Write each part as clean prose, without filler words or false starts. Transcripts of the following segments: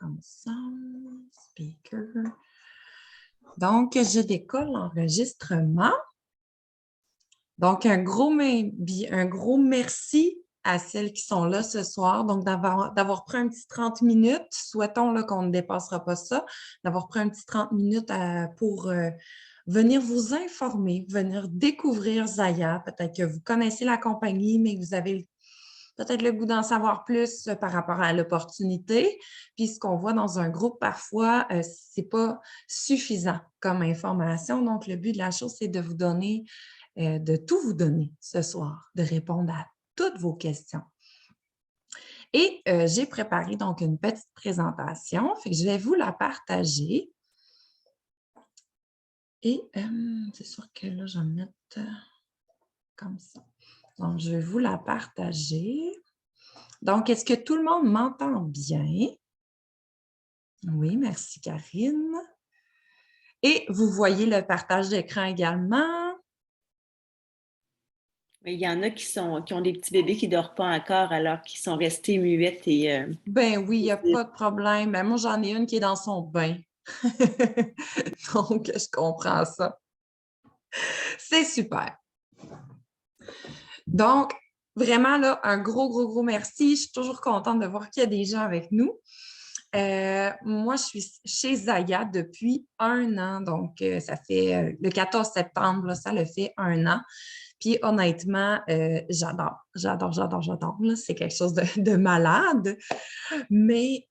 comme ça. Speaker. Donc, je décolle l'enregistrement. Donc, un gros merci à celles qui sont là ce soir. Donc, d'avoir pris un petit 30 minutes, souhaitons là, qu'on ne dépassera pas ça, d'avoir pris un petit 30 minutes pour venir vous informer, venir découvrir Zaya. Peut-être que vous connaissez la compagnie, mais que vous avez peut-être le goût d'en savoir plus par rapport à l'opportunité. Puis ce qu'on voit dans un groupe, parfois, c'est pas suffisant comme information. Donc, le but de la chose, c'est de vous donner, de tout vous donner ce soir, de répondre à toutes vos questions. Et j'ai préparé donc une petite présentation. Fait que je vais vous la partager. Et c'est sûr que là, je vais me mettre comme ça. Donc, je vais vous la partager. Donc, est-ce que tout le monde m'entend bien? Oui, merci Karine. Et vous voyez le partage d'écran également? Il y en a qui ont des petits bébés qui ne dorment pas encore alors qu'ils sont restés muettes et... Ben oui, il n'y a pas de problème. Ben, moi, j'en ai une qui est dans son bain. Donc, je comprends ça. C'est super. Donc, vraiment, là, un gros merci. Je suis toujours contente de voir qu'il y a des gens avec nous. Moi, je suis chez Zaya depuis 1 an. Donc, ça fait le 14 septembre, là, ça le fait 1 an. Puis honnêtement, j'adore. Là. C'est quelque chose de malade. Mais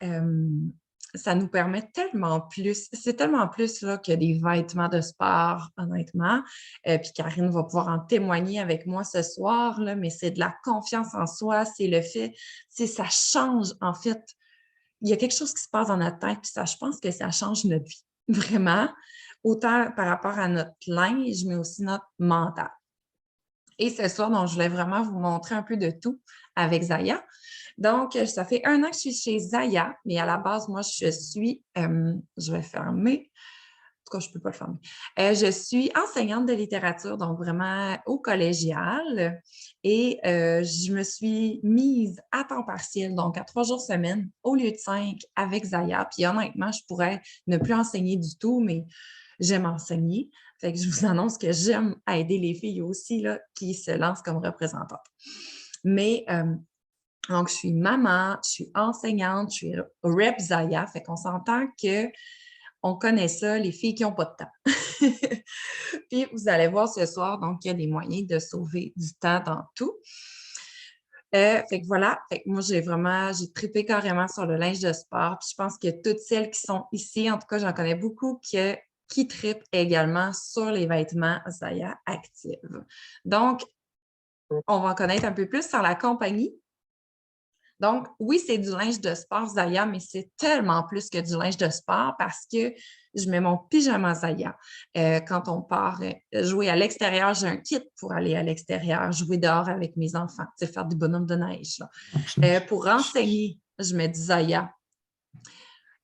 ça nous permet tellement plus, c'est tellement plus là, que des vêtements de sport, honnêtement. Puis Karine va pouvoir en témoigner avec moi ce soir, là, mais c'est de la confiance en soi, c'est le fait, ça change en fait. Il y a quelque chose qui se passe dans notre tête, puis ça, je pense que ça change notre vie, vraiment, autant par rapport à notre linge, mais aussi notre mental. Et ce soir, donc, je voulais vraiment vous montrer un peu de tout avec Zaya. Donc, ça fait 1 an que je suis chez Zaya, mais à la base, moi, je suis, je vais fermer, en tout cas, je ne peux pas le fermer. Je suis enseignante de littérature, donc vraiment au collégial, et je me suis mise à temps partiel, donc à 3 jours semaine, au lieu de 5 avec Zaya. Puis honnêtement, je pourrais ne plus enseigner du tout, mais j'aime enseigner. Fait que je vous annonce que j'aime aider les filles aussi là, qui se lancent comme représentantes. Mais donc, je suis maman, je suis enseignante, je suis rep Zaya. Fait qu'on s'entend qu'on connaît ça, les filles qui n'ont pas de temps. Puis, vous allez voir ce soir, donc, il y a des moyens de sauver du temps dans tout. Fait que voilà, fait que moi, j'ai trippé carrément sur le linge de sport. Puis je pense que toutes celles qui sont ici, en tout cas, j'en connais beaucoup qui trippent également sur les vêtements Zaya Active. Donc, on va en connaître un peu plus sur la compagnie. Donc, oui, c'est du linge de sport Zaya, mais c'est tellement plus que du linge de sport parce que je mets mon pyjama Zaya. Quand on part jouer à l'extérieur, j'ai un kit pour aller à l'extérieur, jouer dehors avec mes enfants, faire du bonhomme de neige. Pour enseigner, je mets du Zaya.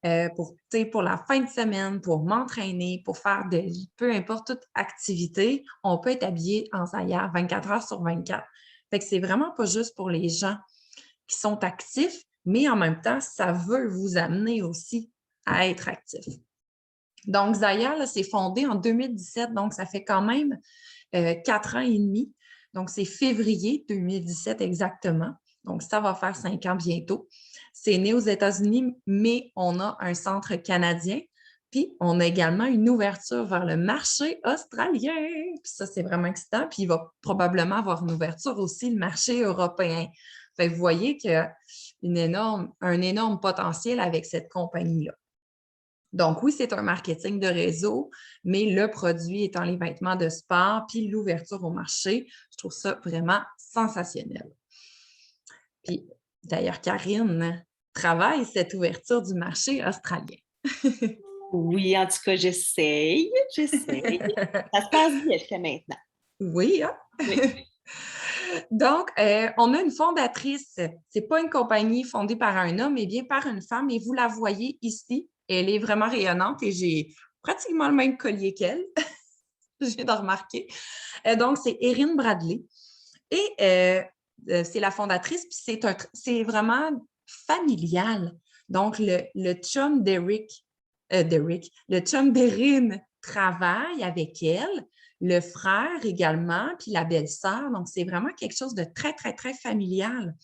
Pour la fin de semaine, pour m'entraîner, pour faire peu importe toute activité, on peut être habillé en Zaya 24 heures sur 24. Fait que c'est vraiment pas juste pour les gens qui sont actifs, mais en même temps, ça veut vous amener aussi à être actif. Donc, Zaya, c'est fondé en 2017, donc ça fait quand même 4 ans et demi. Donc, c'est février 2017 exactement. Donc, ça va faire 5 ans bientôt. C'est né aux États-Unis, mais on a un centre canadien. Puis, on a également une ouverture vers le marché australien. Puis ça, c'est vraiment excitant. Puis, il va probablement avoir une ouverture aussi, le marché européen. Fait que vous voyez qu'il y a un énorme potentiel avec cette compagnie-là. Donc, oui, c'est un marketing de réseau, mais le produit étant les vêtements de sport, puis l'ouverture au marché, je trouve ça vraiment sensationnel. Puis, d'ailleurs, Karine travaille cette ouverture du marché australien. Oui, en tout cas, j'essaye. Ça se passe bien jusqu'à maintenant. Oui, hein? Oui. Donc, on a une fondatrice. Ce n'est pas une compagnie fondée par un homme, mais bien par une femme. Et vous la voyez ici. Elle est vraiment rayonnante et j'ai pratiquement le même collier qu'elle. Je viens de remarquer. Donc, c'est Erin Bradley. Et c'est la fondatrice, puis c'est vraiment familial. Donc, le chum le chum d'Erin travaille avec elle, le frère également, puis la belle-sœur. Donc, c'est vraiment quelque chose de très, très, très familial.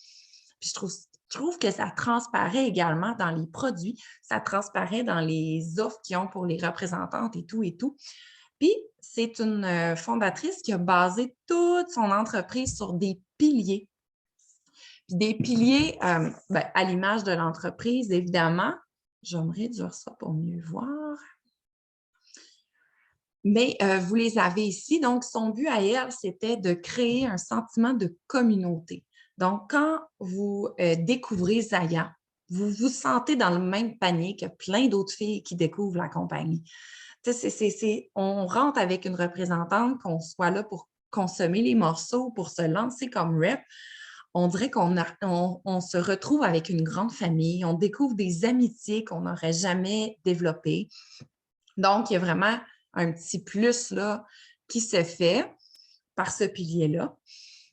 Puis je trouve que ça transparaît également dans les produits, ça transparaît dans les offres qu'ils ont pour les représentantes et tout et tout. Puis, c'est une fondatrice qui a basé toute son entreprise sur des piliers. Puis des piliers, à l'image de l'entreprise, évidemment. Je vais me réduire ça pour mieux voir. Mais vous les avez ici. Donc, son but à elle, c'était de créer un sentiment de communauté. Donc, quand vous découvrez Zaya, vous vous sentez dans le même panier que plein d'autres filles qui découvrent la compagnie. On rentre avec une représentante, qu'on soit là pour consommer les morceaux, pour se lancer comme rep. On dirait on se retrouve avec une grande famille, on découvre des amitiés qu'on n'aurait jamais développées. Donc, il y a vraiment un petit plus là, qui se fait par ce pilier-là.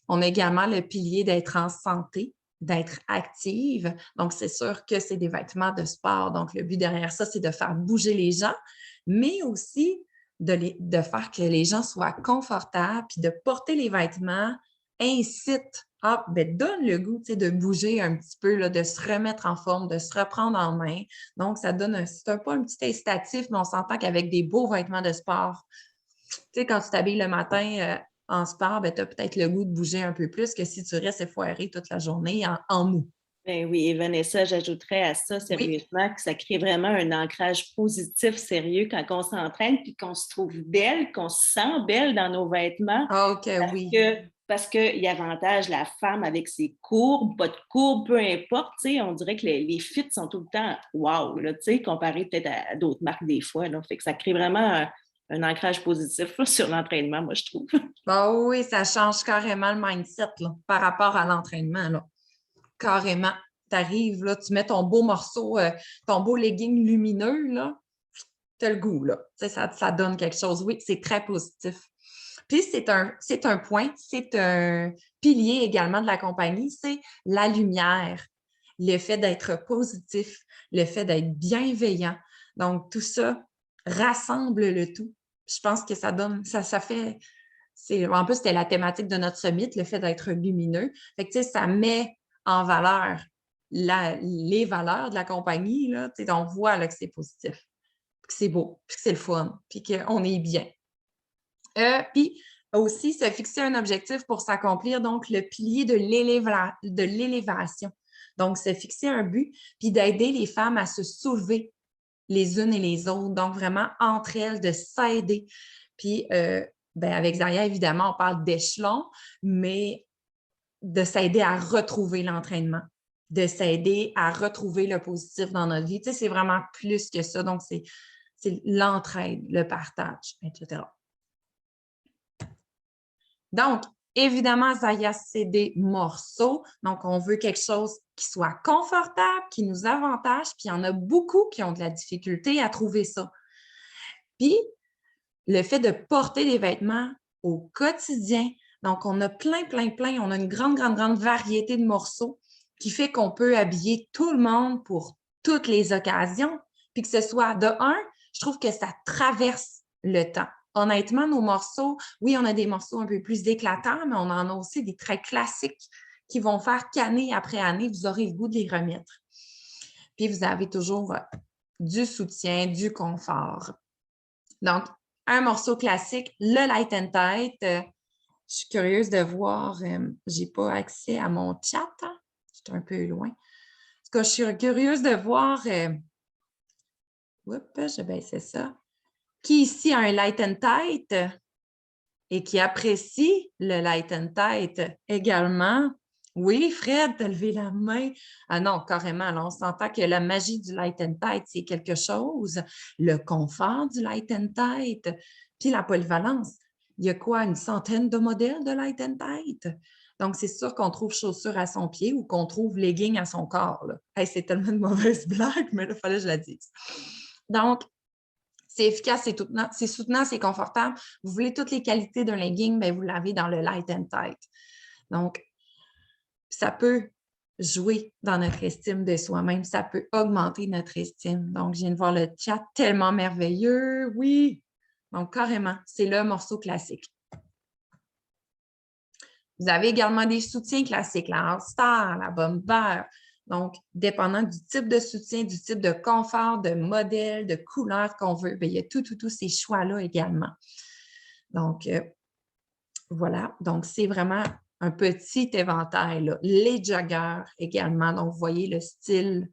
On a également le pilier d'être en santé, d'être active. Donc, c'est sûr que c'est des vêtements de sport. Donc, le but derrière ça, c'est de faire bouger les gens, mais aussi de faire que les gens soient confortables, puis de porter les vêtements incite donne le goût de bouger un petit peu, là, de se remettre en forme, de se reprendre en main. Donc, ça donne c'est pas un petit incitatif, mais on s'entend qu'avec des beaux vêtements de sport, tu sais, quand tu t'habilles le matin en sport, tu as peut-être le goût de bouger un peu plus que si tu restes effoiré toute la journée en mou. Ben oui, et Vanessa, j'ajouterais à ça sérieusement que ça crée vraiment un ancrage positif sérieux quand on s'entraîne puis qu'on se trouve belle, qu'on se sent belle dans nos vêtements. OK, oui. Parce qu'il y avantage la femme avec ses courbes, pas de courbes, peu importe. On dirait que les fits sont tout le temps wow, là, comparé peut-être à d'autres marques des fois. Là. Fait que ça crée vraiment un ancrage positif là, sur l'entraînement, moi, je trouve. Oui, ça change carrément le mindset là, par rapport à l'entraînement. Là. Carrément. Tu arrives, là, tu mets ton beau morceau, ton beau legging lumineux, là, tu as le goût, là. Ça donne quelque chose. Oui, c'est très positif. Puis, c'est un point, c'est un pilier également de la compagnie, c'est la lumière, le fait d'être positif, le fait d'être bienveillant. Donc, tout ça rassemble le tout. Je pense que ça donne, ça fait, en plus, c'était la thématique de notre summit, le fait d'être lumineux. Fait que, tu sais, ça met en valeur les valeurs de la compagnie, là, on voit là, que c'est positif, que c'est beau, puis que c'est le fun, puis qu'on est bien. Puis aussi, se fixer un objectif pour s'accomplir, donc le pilier de l'élévation. Donc, se fixer un but, puis d'aider les femmes à se soulever les unes et les autres. Donc, vraiment, entre elles, de s'aider. Puis, avec Zaya, évidemment, on parle d'échelon, mais de s'aider à retrouver l'entraînement, de s'aider à retrouver le positif dans notre vie. Tu sais, c'est vraiment plus que ça. Donc, c'est l'entraide, le partage, etc. Donc, évidemment, Zaya, c'est des morceaux. Donc, on veut quelque chose qui soit confortable, qui nous avantage. Puis, il y en a beaucoup qui ont de la difficulté à trouver ça. Puis, le fait de porter des vêtements au quotidien. Donc, on a plein. On a une grande variété de morceaux qui fait qu'on peut habiller tout le monde pour toutes les occasions. Puis que ce soit de un, je trouve que ça traverse le temps. Honnêtement, nos morceaux, oui, on a des morceaux un peu plus éclatants, mais on en a aussi des très classiques qui vont faire qu'année après année, vous aurez le goût de les remettre. Puis, vous avez toujours du soutien, du confort. Donc, un morceau classique, le Light and Tight. Je suis curieuse de voir, je n'ai pas accès à mon chat, hein? Je suis un peu loin. En tout cas, je suis curieuse de voir, je baissais ça, qui ici a un Light and Tight et qui apprécie le Light and Tight également. Oui, Fred, tu as levé la main. Ah non, carrément, là, on s'entend que la magie du Light and Tight, c'est quelque chose. Le confort du Light and Tight, puis la polyvalence. Il y a quoi, une centaine de modèles de Light and Tight? Donc, c'est sûr qu'on trouve chaussures à son pied ou qu'on trouve legging à son corps. Hey, c'est tellement de mauvaise blague, mais là, il fallait que je la dise. Donc, c'est efficace, c'est soutenant, c'est confortable. Vous voulez toutes les qualités d'un legging, bien, vous l'avez dans le Light and Tight. Donc, ça peut jouer dans notre estime de soi-même. Ça peut augmenter notre estime. Donc, je viens de voir le chat tellement merveilleux. Oui! Donc, carrément, c'est le morceau classique. Vous avez également des soutiens classiques, la All-Star, la Bomber. Donc, dépendant du type de soutien, du type de confort, de modèle, de couleur qu'on veut, bien, il y a tous ces choix-là également. Donc, voilà. Donc, c'est vraiment un petit éventail, là. Les joggers également. Donc, vous voyez le style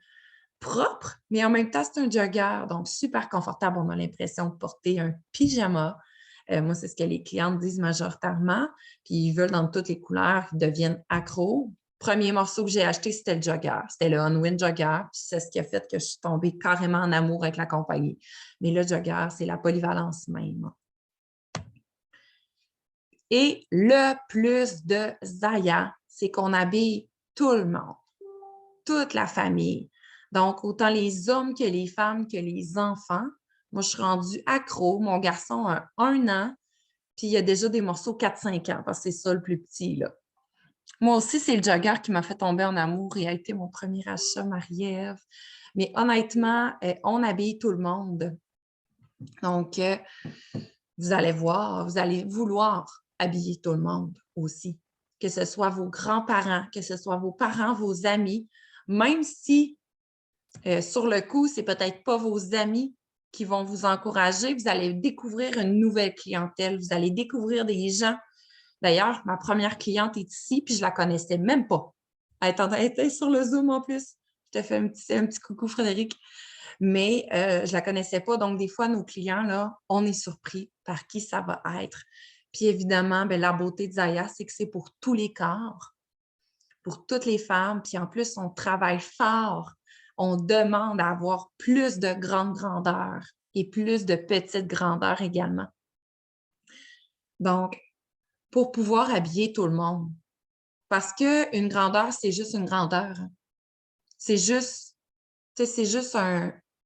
propre, mais en même temps, c'est un jogger. Donc, super confortable. On a l'impression de porter un pyjama. Moi, c'est ce que les clientes disent majoritairement. Puis, ils veulent dans toutes les couleurs, ils deviennent accros. Premier morceau que j'ai acheté, c'était le jogger. C'était le Unwind Jogger. Puis, c'est ce qui a fait que je suis tombée carrément en amour avec la compagnie. Mais le jogger, c'est la polyvalence même. Et le plus de Zaya, c'est qu'on habille tout le monde, toute la famille. Donc, autant les hommes que les femmes que les enfants. Moi, je suis rendue accro. Mon garçon a 1 an, puis il y a déjà des morceaux 4-5 ans, parce que c'est ça le plus petit, là. Moi aussi, c'est le jogger qui m'a fait tomber en amour et a été mon premier achat, Marie-Ève. Mais honnêtement, on habille tout le monde. Donc, vous allez voir, vous allez vouloir habiller tout le monde aussi. Que ce soit vos grands-parents, que ce soit vos parents, vos amis, même si sur le coup, c'est peut-être pas vos amis qui vont vous encourager, vous allez découvrir une nouvelle clientèle, vous allez découvrir des gens. D'ailleurs, ma première cliente est ici, puis je la connaissais même pas. Elle était sur le Zoom en plus. Je te fais un petit coucou, Frédéric. Mais je ne la connaissais pas. Donc, des fois, nos clients, là, on est surpris par qui ça va être. Puis évidemment, bien, la beauté de Zaya, c'est que c'est pour tous les corps, pour toutes les femmes. Puis en plus, on travaille fort. On demande à avoir plus de grande grandeur et plus de petite grandeur également. Donc, pour pouvoir habiller tout le monde. Parce qu'une grandeur, c'est juste une grandeur. C'est juste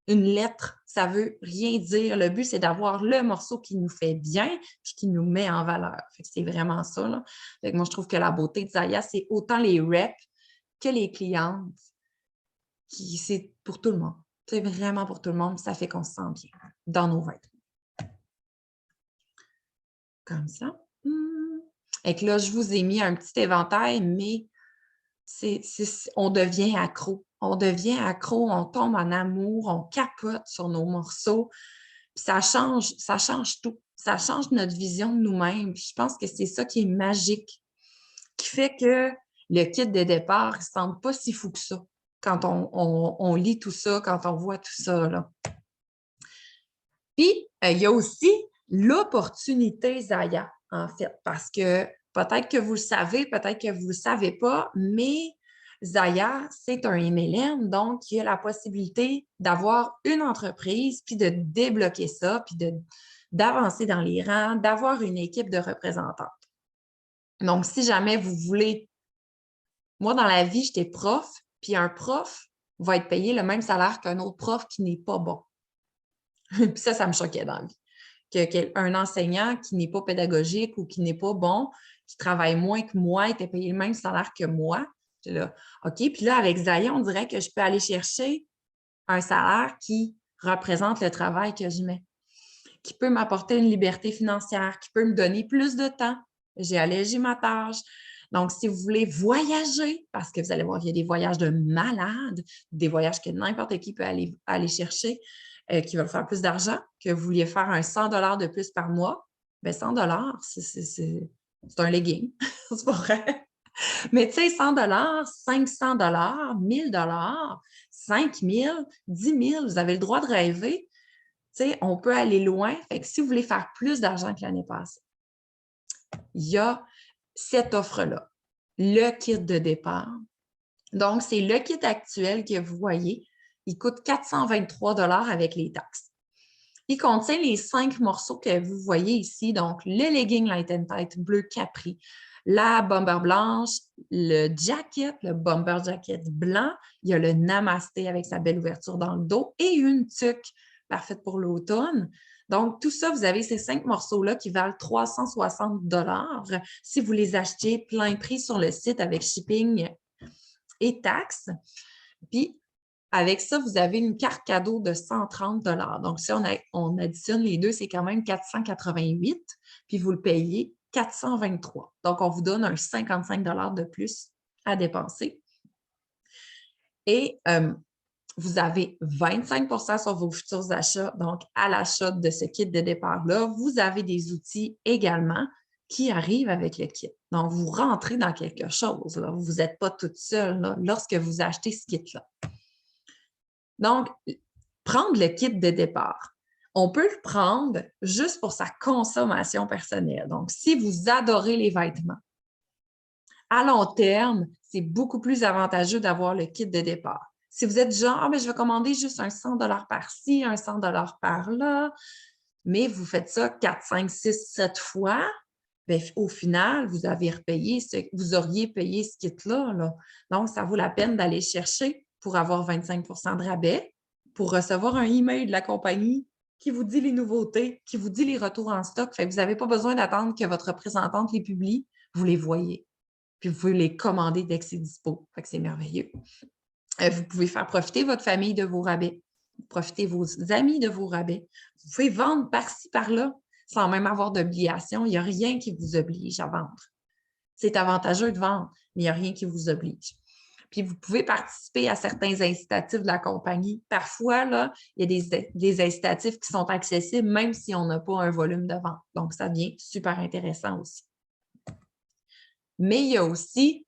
une lettre. Ça ne veut rien dire. Le but, c'est d'avoir le morceau qui nous fait bien et qui nous met en valeur. C'est vraiment ça, là. Fait que moi, je trouve que la beauté de Zaya, c'est autant les reps que les clientes. C'est pour tout le monde. C'est vraiment pour tout le monde. Ça fait qu'on se sent bien dans nos vêtements. Comme ça. Et que là, je vous ai mis un petit éventail, mais on devient accro. On devient accro, on tombe en amour, on capote sur nos morceaux. Puis ça change tout. Ça change notre vision de nous-mêmes. Puis je pense que c'est ça qui est magique, qui fait que le kit de départ ne semble pas si fou que ça quand on lit tout ça, quand on voit tout ça, là. Puis, il y a aussi l'opportunité Zaya, en fait, parce que peut-être que vous le savez, peut-être que vous ne le savez pas, mais Zaya, c'est un MLM, donc il y a la possibilité d'avoir une entreprise, puis de débloquer ça, puis d'avancer dans les rangs, d'avoir une équipe de représentantes. Donc, si jamais vous voulez, moi, dans la vie, j'étais prof, puis un prof va être payé le même salaire qu'un autre prof qui n'est pas bon. Puis ça me choquait dans la vie. Qu'un enseignant qui n'est pas pédagogique ou qui n'est pas bon, qui travaille moins que moi, était payé le même salaire que moi. J'étais là, OK. Puis là, avec Zaya, on dirait que je peux aller chercher un salaire qui représente le travail que je mets, qui peut m'apporter une liberté financière, qui peut me donner plus de temps. J'ai allégé ma tâche. Donc, si vous voulez voyager, parce que vous allez voir, il y a des voyages de malades, des voyages que n'importe qui peut aller chercher, qui veulent faire plus d'argent, que vous vouliez faire un 100 $ de plus par mois, bien 100 $, c'est un legging, c'est pas vrai. Mais tu sais, 100 $, 500 $, 1000 $, 5000, 10 000, vous avez le droit de rêver. Tu sais, on peut aller loin. Fait que si vous voulez faire plus d'argent que l'année passée, il y a cette offre-là, le kit de départ. Donc, c'est le kit actuel que vous voyez. Il coûte 423 $ avec les taxes. Il contient les 5 morceaux que vous voyez ici. Donc, le legging Light and Tight bleu Capri, la bomber blanche, le jacket, le bomber jacket blanc. Il y a le Namasté avec sa belle ouverture dans le dos et une tuque parfaite pour l'automne. Donc, tout ça, vous avez ces 5 morceaux-là qui valent 360 $ si vous les achetez plein prix sur le site avec shipping et taxes. Puis, avec ça, vous avez une carte cadeau de 130 $. Donc, si on additionne les deux, c'est quand même 488, puis vous le payez 423. Donc, on vous donne un 55 $ de plus à dépenser. Et vous avez 25 % sur vos futurs achats. Donc, à l'achat de ce kit de départ-là, vous avez des outils également qui arrivent avec le kit. Donc, vous rentrez dans quelque chose. Là. Vous n'êtes pas toute seule là, lorsque vous achetez ce kit-là. Donc, prendre le kit de départ. On peut le prendre juste pour sa consommation personnelle. Donc, si vous adorez les vêtements, à long terme, c'est beaucoup plus avantageux d'avoir le kit de départ. Si vous êtes genre, ah, mais je vais commander juste un 100 $ par-ci, un 100 $ par-là, mais vous faites ça 4, 5, 6, 7 fois, bien, au final, vous vous auriez payé ce kit-là. Là. Donc, ça vaut la peine d'aller chercher pour avoir 25 % de rabais, pour recevoir un email de la compagnie qui vous dit les nouveautés, qui vous dit les retours en stock. Fait que vous n'avez pas besoin d'attendre que votre représentante les publie. Vous les voyez. Puis vous pouvez les commander dès que c'est dispo. Fait que c'est merveilleux. Vous pouvez faire profiter votre famille de vos rabais. Profiter vos amis de vos rabais. Vous pouvez vendre par-ci, par-là, sans même avoir d'obligation. Il n'y a rien qui vous oblige à vendre. C'est avantageux de vendre, mais il n'y a rien qui vous oblige. Puis vous pouvez participer à certains incitatifs de la compagnie. Parfois, là, il y a des incitatifs qui sont accessibles même si on n'a pas un volume de vente. Donc, ça devient super intéressant aussi. Mais il y a aussi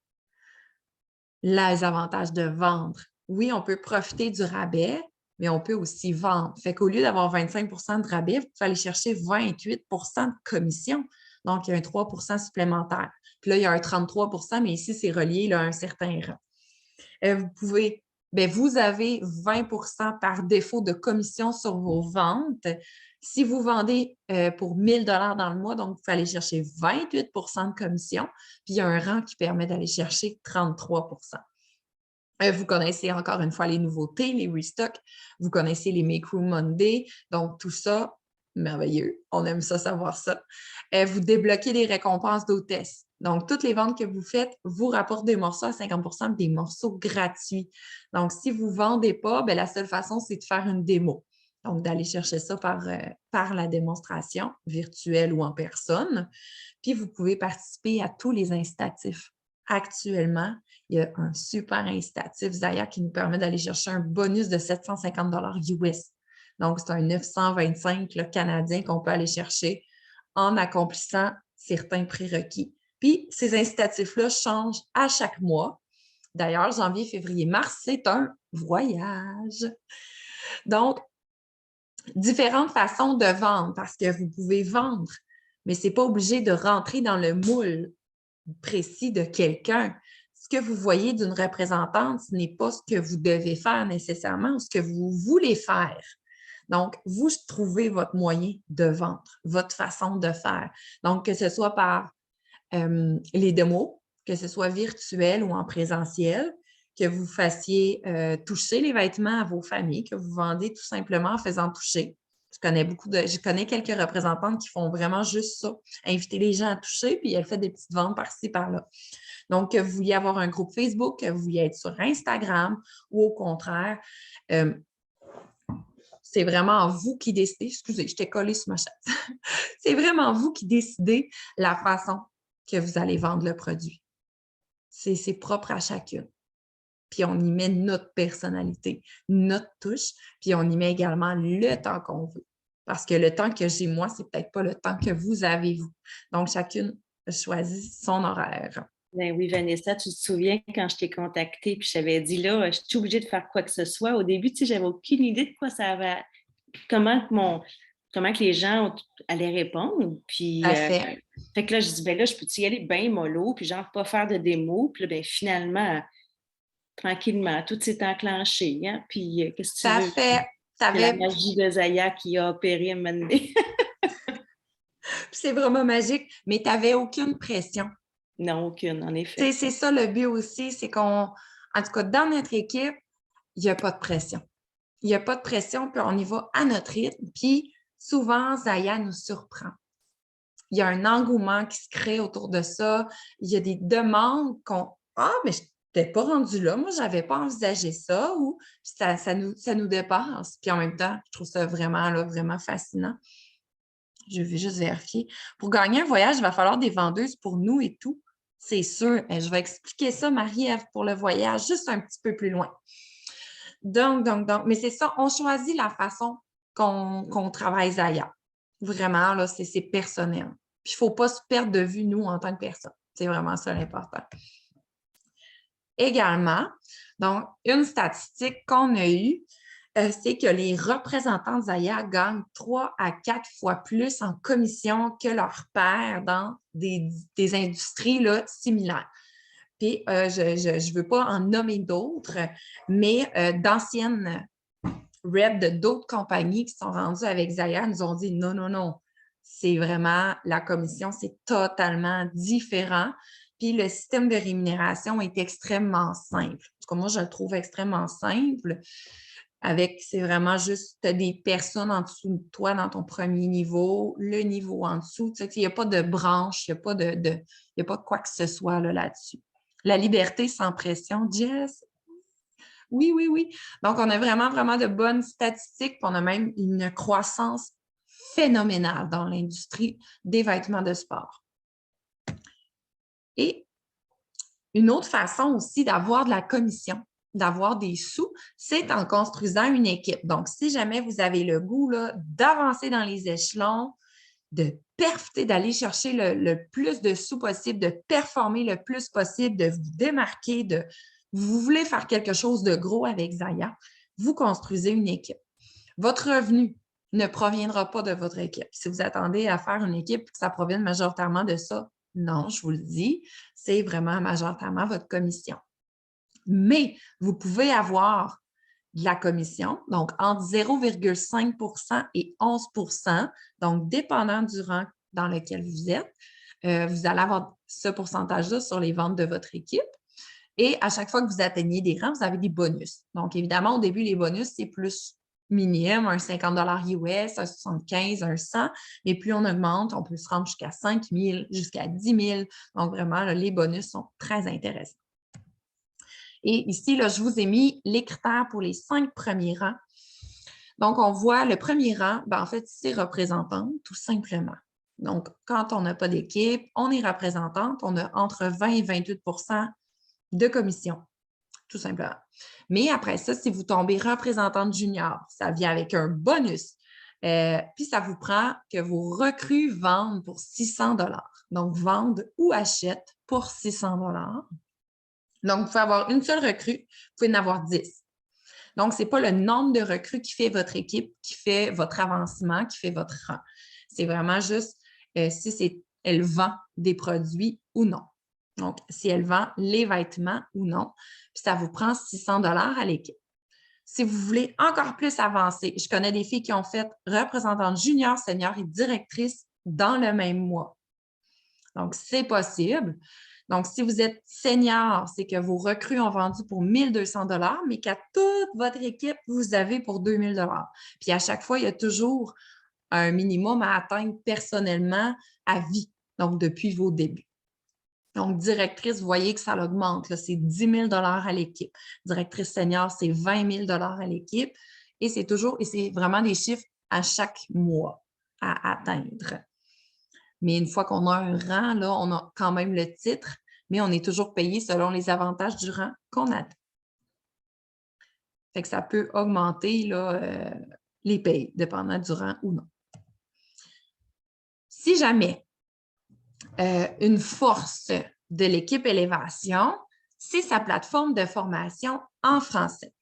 les avantages de vendre. Oui, on peut profiter du rabais, mais on peut aussi vendre. Fait qu'au lieu d'avoir 25 % de rabais, vous pouvez aller chercher 28 % de commission. Donc, il y a un 3 % supplémentaire. Puis là, il y a un 33 %, mais ici, c'est relié là, à un certain rang. Vous avez 20 % par défaut de commission sur vos ventes. Si vous vendez pour 1 000 $ dans le mois, donc vous pouvez aller chercher 28 % de commission, puis il y a un rang qui permet d'aller chercher 33 %. Vous connaissez encore une fois les nouveautés, les restocks, vous connaissez les Make Room Monday, donc tout ça, merveilleux, on aime ça, savoir ça. Vous débloquez des récompenses d'hôtesse. Donc, toutes les ventes que vous faites vous rapportent des morceaux à 50 % des morceaux gratuits. Donc, si vous ne vendez pas, bien, la seule façon, c'est de faire une démo. Donc, d'aller chercher ça par la démonstration virtuelle ou en personne. Puis, vous pouvez participer à tous les incitatifs. Actuellement, il y a un super incitatif Zaya qui nous permet d'aller chercher un bonus de 750 $ US. Donc, c'est un 925 là, canadien qu'on peut aller chercher en accomplissant certains prérequis. Puis, ces incitatifs-là changent à chaque mois. D'ailleurs, janvier, février, mars, c'est un voyage. Donc, différentes façons de vendre parce que vous pouvez vendre, mais ce n'est pas obligé de rentrer dans le moule précis de quelqu'un. Ce que vous voyez d'une représentante, ce n'est pas ce que vous devez faire nécessairement ou ce que vous voulez faire. Donc, vous trouvez votre moyen de vendre, votre façon de faire. Donc, que ce soit par les démos, que ce soit virtuel ou en présentiel, que vous fassiez toucher les vêtements à vos familles, que vous vendez tout simplement en faisant toucher. Je connais quelques représentantes qui font vraiment juste ça, inviter les gens à toucher, puis elles font des petites ventes par-ci, par-là. Donc, que vous vouliez avoir un groupe Facebook, que vous vouliez être sur Instagram ou au contraire, c'est vraiment vous qui décidez. Excusez, je t'ai collé sur ma chaise. C'est vraiment vous qui décidez la façon que vous allez vendre le produit. C'est propre à chacune. Puis on y met notre personnalité, notre touche, puis on y met également le temps qu'on veut. Parce que le temps que j'ai moi, c'est peut-être pas le temps que vous avez vous. Donc, chacune choisit son horaire. Ben oui, Vanessa, tu te souviens quand je t'ai contactée puis je t'avais dit là, je suis obligée de faire quoi que ce soit. Au début, tu sais, j'avais aucune idée de quoi ça avait, comment que les gens allaient répondre. Puis, Fait fait que là, je dis, ben là, je peux-tu y aller bien mollo, puis genre pas faire de démo. Puis là, ben finalement, tranquillement, tout s'est enclenché. Hein? Puis, qu'est-ce que tu veux? fait. C'est la magie de Zaya qui a opéré à un moment donné. C'est vraiment magique, mais tu n'avais aucune pression. Non, aucune, en effet. C'est ça le but aussi, c'est en tout cas, dans notre équipe, il n'y a pas de pression. Il n'y a pas de pression, puis on y va à notre rythme. Puis souvent, Zaya nous surprend. Il y a un engouement qui se crée autour de ça. Il y a des demandes qu'on « Ah, mais n'étais pas rendue là. Moi, je n'avais pas envisagé ça ou ça nous dépasse. Puis en même temps, je trouve ça vraiment, là, vraiment fascinant. Je vais juste vérifier. Pour gagner un voyage, il va falloir des vendeuses pour nous et tout. C'est sûr. Je vais expliquer ça, Marie-Ève, pour le voyage, juste un petit peu plus loin. Donc. Mais c'est ça, on choisit la façon qu'on travaille Zaya. Vraiment, là, c'est personnel. Puis, il ne faut pas se perdre de vue, nous, en tant que personne. C'est vraiment ça l'important. Également, donc, une statistique qu'on a eue, c'est que les représentants de Zaya gagnent 3 à 4 fois plus en commission que leurs pairs dans des industries là, similaires. Puis, je ne veux pas en nommer d'autres, mais d'anciennes reps de d'autres compagnies qui sont rendues avec Zaya nous ont dit non, non, non, c'est vraiment la commission, c'est totalement différent. Puis le système de rémunération est extrêmement simple. En tout cas, moi, je le trouve extrêmement simple. C'est vraiment juste, tu as des personnes en dessous de toi dans ton premier niveau, le niveau en dessous. Tu sais, il n'y a pas de branche, il n'y a pas de quoi que ce soit là-dessus. La liberté sans pression, Jess. Oui, oui, oui. Donc, on a vraiment, vraiment de bonnes statistiques, puis on a même une croissance phénoménale dans l'industrie des vêtements de sport. Et une autre façon aussi d'avoir de la commission, d'avoir des sous, c'est en construisant une équipe. Donc, si jamais vous avez le goût d'avancer dans les échelons, d'aller chercher le plus de sous possible, de performer le plus possible, de vous démarquer, vous voulez faire quelque chose de gros avec Zaya, vous construisez une équipe. Votre revenu ne proviendra pas de votre équipe. Si vous attendez à faire une équipe et que ça provienne majoritairement de ça, non, je vous le dis, c'est vraiment majoritairement votre commission. Mais vous pouvez avoir de la commission, donc entre 0,5 % et 11 %, donc dépendant du rang dans lequel vous êtes, vous allez avoir ce pourcentage-là sur les ventes de votre équipe. Et à chaque fois que vous atteignez des rangs, vous avez des bonus. Donc, évidemment, au début, les bonus, c'est plus minime, un 50 US, un 75, un 100. Mais plus on augmente, on peut se rendre jusqu'à 5 000, jusqu'à 10 000. Donc, vraiment, là, les bonus sont très intéressants. Et ici, là, je vous ai mis les critères pour les 5 premiers rangs. Donc, on voit le premier rang, en fait, c'est représentante, tout simplement. Donc, quand on n'a pas d'équipe, on est représentante, on a entre 20 et 28 % de commission, tout simplement. Mais après ça, si vous tombez représentante junior, ça vient avec un bonus. Puis, ça vous prend que vos recrues vendent pour 600 $. Donc, vendent ou achètent pour 600 $. Donc, vous pouvez avoir une seule recrue, vous pouvez en avoir 10. Donc, ce n'est pas le nombre de recrues qui fait votre équipe, qui fait votre avancement, qui fait votre rang. C'est vraiment juste si elle vend des produits ou non. Donc, si elle vend les vêtements ou non, puis ça vous prend 600 $ à l'équipe. Si vous voulez encore plus avancer, je connais des filles qui ont fait représentante junior, senior et directrice dans le même mois. Donc, c'est possible. Donc, si vous êtes senior, c'est que vos recrues ont vendu pour 1 200 $, mais qu'à toute votre équipe, vous avez pour 2 000 $. Puis à chaque fois, il y a toujours un minimum à atteindre personnellement à vie, donc depuis vos débuts. Donc, directrice, vous voyez que ça augmente. C'est 10 000 $ à l'équipe. Directrice senior, c'est 20 000 $ à l'équipe. Et c'est vraiment des chiffres à chaque mois à atteindre. Mais une fois qu'on a un rang, là, on a quand même le titre, mais on est toujours payé selon les avantages du rang qu'on atteint. Fait que ça peut augmenter là, les payes, dépendant du rang ou non. Si jamais une force de l'équipe Élévation, c'est sa plateforme de formation en français.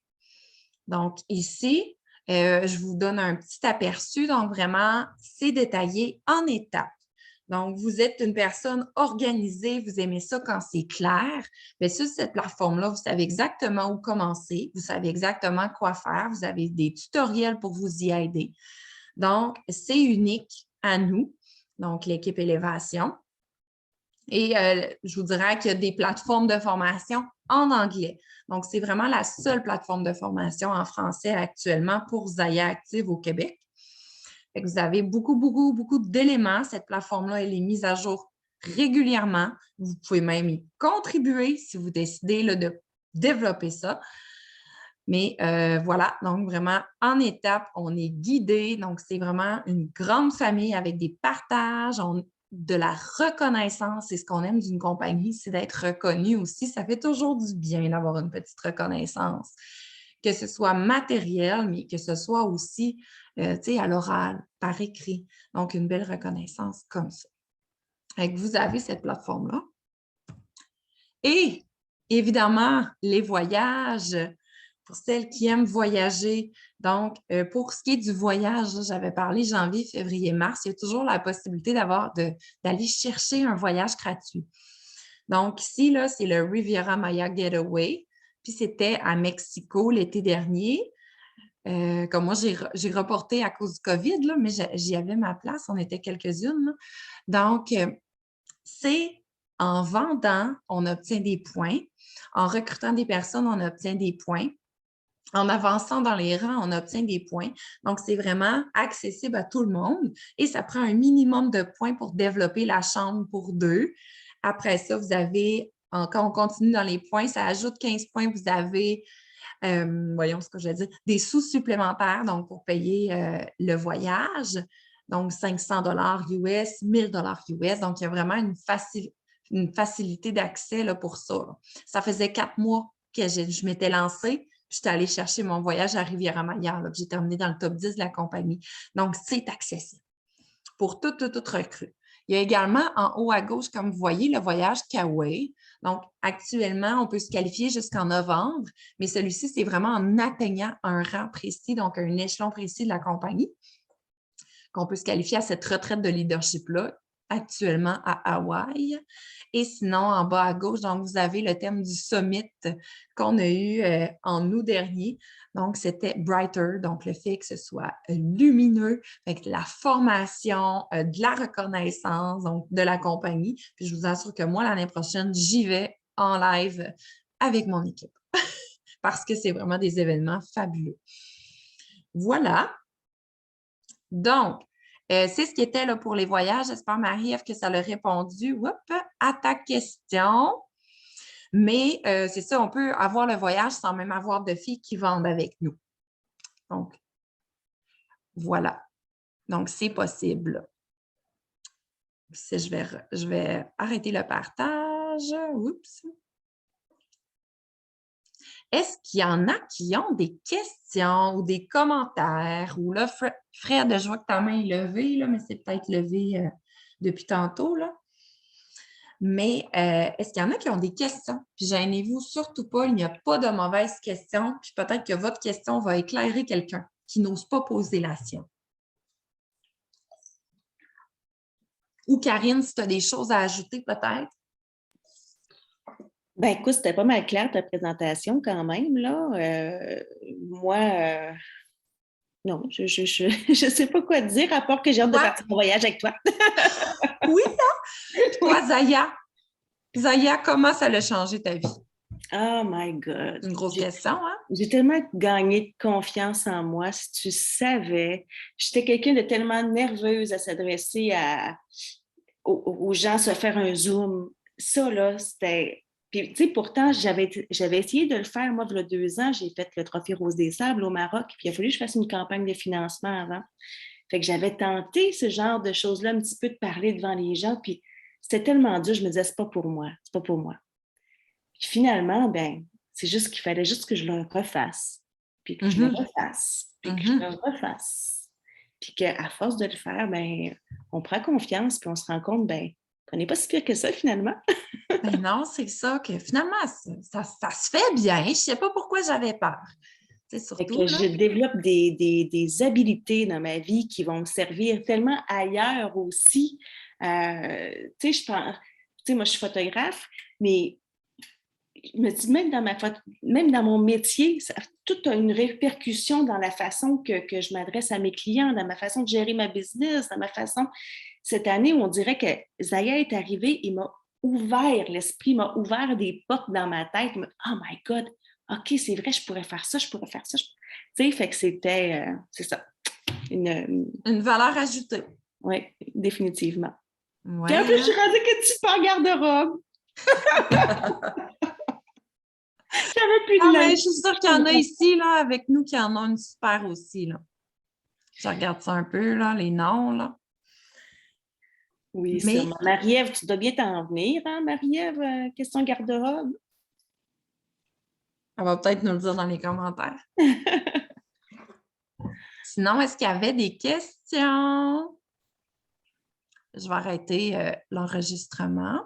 Donc, ici, je vous donne un petit aperçu. Donc, vraiment, c'est détaillé en étapes. Donc, vous êtes une personne organisée, vous aimez ça quand c'est clair. Bien, sur cette plateforme-là, vous savez exactement où commencer, vous savez exactement quoi faire, vous avez des tutoriels pour vous y aider. Donc, c'est unique à nous, donc l'équipe Élévation. Et je vous dirais qu'il y a des plateformes de formation en anglais. Donc, c'est vraiment la seule plateforme de formation en français actuellement pour Zaya Active au Québec. Fait que vous avez beaucoup d'éléments. Cette plateforme-là, elle est mise à jour régulièrement. Vous pouvez même y contribuer si vous décidez là, de développer ça. Mais voilà, donc vraiment, en étapes, on est guidé. Donc, c'est vraiment une grande famille avec des partages, de la reconnaissance. C'est ce qu'on aime d'une compagnie, c'est d'être reconnu aussi. Ça fait toujours du bien d'avoir une petite reconnaissance, que ce soit matériel, mais que ce soit aussi, tu sais, à l'oral, par écrit. Donc, une belle reconnaissance comme ça. Fait que vous avez cette plateforme-là. Et évidemment, les voyages, pour celles qui aiment voyager. Donc, pour ce qui est du voyage, j'avais parlé janvier, février, mars, il y a toujours la possibilité d'aller chercher un voyage gratuit. Donc, ici, là, c'est le Riviera Maya Getaway. Puis, c'était à Mexico l'été dernier. Comme moi, j'ai reporté à cause du COVID, là, mais j'y avais ma place. On était quelques-unes. Là. Donc, c'est en vendant, on obtient des points. En recrutant des personnes, on obtient des points. En avançant dans les rangs, on obtient des points. Donc, c'est vraiment accessible à tout le monde et ça prend un minimum de points pour développer la chambre pour deux. Après ça, vous avez, quand on continue dans les points, ça ajoute 15 points. Vous avez, voyons ce que je vais dire, des sous supplémentaires donc pour payer le voyage. Donc, 500 US, 1000 US. Donc, il y a vraiment une facilité d'accès là, pour ça. Ça faisait 4 mois que je m'étais lancée. J'étais allée chercher mon voyage à Riviera-Maya, que j'ai terminé dans le top 10 de la compagnie. Donc, c'est accessible pour toute recrue. Il y a également en haut à gauche, comme vous voyez, le voyage Kauai. Donc, actuellement, on peut se qualifier jusqu'en novembre, mais celui-ci, c'est vraiment en atteignant un rang précis, donc un échelon précis de la compagnie, qu'on peut se qualifier à cette retraite de leadership-là, actuellement à Hawaï. Et sinon, en bas à gauche, donc vous avez le thème du summit qu'on a eu en août dernier. Donc, c'était Brighter, donc le fait que ce soit lumineux, avec la formation, de la reconnaissance, donc de la compagnie. Puis je vous assure que moi, l'année prochaine, j'y vais en live avec mon équipe parce que c'est vraiment des événements fabuleux. Voilà. Donc, c'est ce qui était là, pour les voyages. J'espère, Marie-Ève, que ça l'a répondu à ta question. Mais c'est ça, on peut avoir le voyage sans même avoir de filles qui vendent avec nous. Donc, voilà. Donc, c'est possible. Je vais arrêter le partage. Oups. Est-ce qu'il y en a qui ont des questions ou des commentaires? Ou là, Fred, je vois que ta main est levée, là, mais c'est peut-être levé depuis tantôt. Là. Mais est-ce qu'il y en a qui ont des questions? Puis gênez-vous surtout pas, il n'y a pas de mauvaises questions. Puis peut-être que votre question va éclairer quelqu'un qui n'ose pas poser la sienne. Ou Karine, si tu as des choses à ajouter, peut-être? Ben écoute, c'était pas mal clair ta présentation quand même, là. Moi, non, je sais pas quoi te dire, à part que j'ai hâte de partir en voyage avec toi. Oui, hein? Toi, Zaya, comment ça a changé ta vie? Oh my God! Une grosse question, hein? J'ai tellement gagné de confiance en moi. Si tu savais, j'étais quelqu'un de tellement nerveuse à s'adresser aux gens, se faire un Zoom. Ça, là, c'était... Puis, tu sais, pourtant, j'avais essayé de le faire, moi, il y a 2 ans, j'ai fait le Trophée Rose des Sables au Maroc, puis il a fallu que je fasse une campagne de financement avant. Fait que j'avais tenté ce genre de choses-là, un petit peu de parler devant les gens, puis c'était tellement dur, je me disais, c'est pas pour moi, c'est pas pour moi. Puis finalement, ben, c'est juste qu'il fallait juste que je le refasse, puis que je le refasse, puis que je le refasse. Puis qu'à force de le faire, ben, on prend confiance, puis on se rend compte, ben, on n'est pas si pire que ça, finalement. Ben non, c'est ça, que finalement, ça se fait bien. Je ne sais pas pourquoi j'avais peur. Surtout, que je développe des habilités dans ma vie qui vont me servir tellement ailleurs aussi. Tu sais, moi, je suis photographe, mais je me dis, même dans mon métier, tout a une répercussion dans la façon que je m'adresse à mes clients, dans ma façon de gérer ma business, dans ma façon... Cette année, on dirait que Zaya est arrivée, il m'a ouvert l'esprit, m'a ouvert des portes dans ma tête. Oh my God! OK, c'est vrai, je pourrais faire ça, je pourrais faire ça. Tu sais, fait que c'était, c'est ça. Une valeur ajoutée. Oui, définitivement. Ouais, puis en plus, je suis rendue que tu peux en garde-robe. J'avais plus Ah, de mais linge. je suis sûre qu'il y en a ici, là, avec nous, qui en ont une super aussi, là. Je regarde ça un peu, là, les noms, là. Oui, Mais sûrement. Marie-Ève, tu dois bien t'en venir, hein, Marie-Ève, question garde-robe? elle va peut-être nous le dire dans les commentaires. Sinon, est-ce qu'il y avait des questions? Je vais arrêter l'enregistrement.